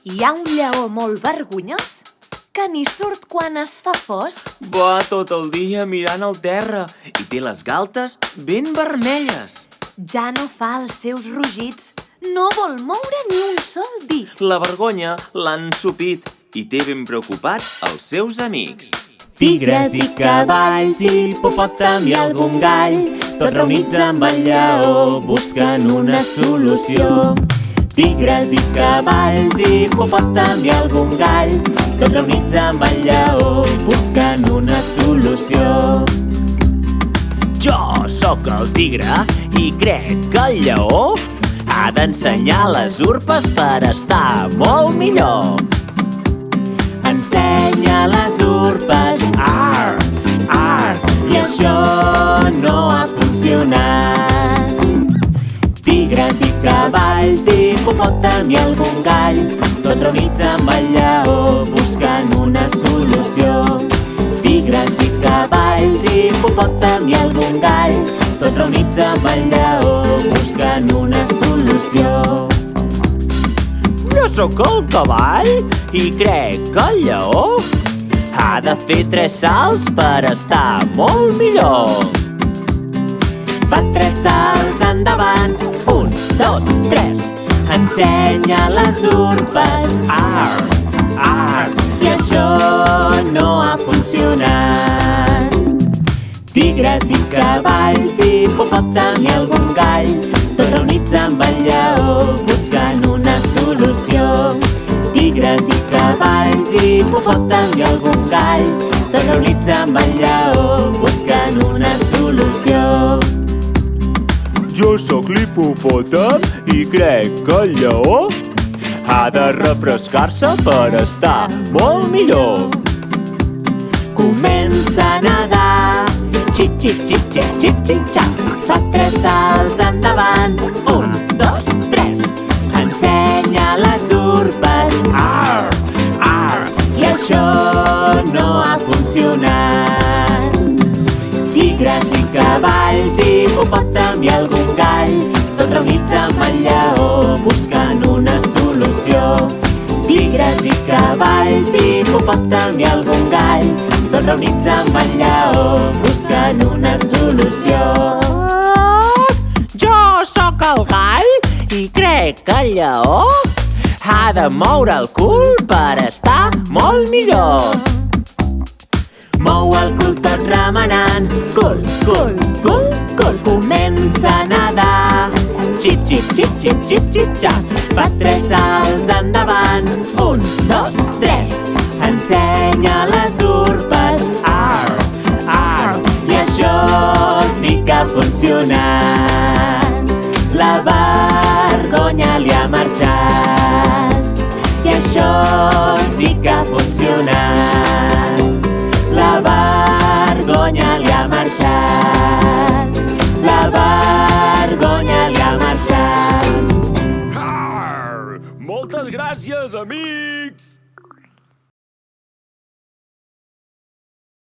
Hi ha un lleó molt vergonyós que ni surt quan es fa fosc. Va tot el dia mirant al terra i té les galtes ben vermelles. Ja no fa els seus rugits, no vol moure ni un sol dit. La vergonya l'ha ensopit i té ben preocupats els seus amics. Tigres i cavalls, hipopòtam i algun gall, tots reunits amb el lleó buscant una solució. Tigres i cavalls, hipopòtam i algun gall, tots reunits amb el lleó buscant una solució. Jo sóc el tigre i crec que el lleó ha d'ensenyar les urpes per estar molt millor. Ensenya les urpes, ar, ar, i això no ha funcionat. Tigres i cavalls, hipopòtam i algun gall, tots reunits amb el lleó buscant una solució. Tigres i cavalls, hipopòtam i algun gall, tots reunits amb el lleó buscant una solució. Jo sóc el cavall i crec que el lleó ha de fer 3 salts per estar molt millor. Fa 3 salts endavant, 1, 2, 3. Ensenya les urpes, ar, ar, i això no ha funcionat. Tigres i cavalls, hipopòtam i algun gall, tots reunits amb el lleó buscant una solució. Tigres i cavalls, hipopòtam i algun gall, tots reunits amb el lleó buscant una solució. Jo sóc l'hipopòtam i crec que el lleó ha de refrescar-se per estar molt millor. Comença a nedar, xip, xip, xip, xip, xip, xip, xap. Fa 3 salts endavant, 1, 2, 3. Ensenya les urpes, ar, ar, i això no ha funcionat. Tigres i cavalls, hipopòtam i algun gall, tots reunits amb el lleó buscant una solució. Tigres i cavalls, hipopòtam i algun gall, tots reunits amb el lleó buscant una solució. Jo sóc el gall i crec que el lleó ha de moure el cul per estar molt millor. Mou el cul tot remenant, cul, cul, cul, cul. Comença a nedar, xip, xip, xip, xip, xip, xip, xap. Fa 3 salts endavant, 1, 2, 3. Ensenya les urpes, ar, ar, i això sí que ha funcionat. La vergonya li ha marxat, i això sí que ha funcionat. La vergonya li ha marxat, la vergonya li ha marxat. Moltes gràcies, amics!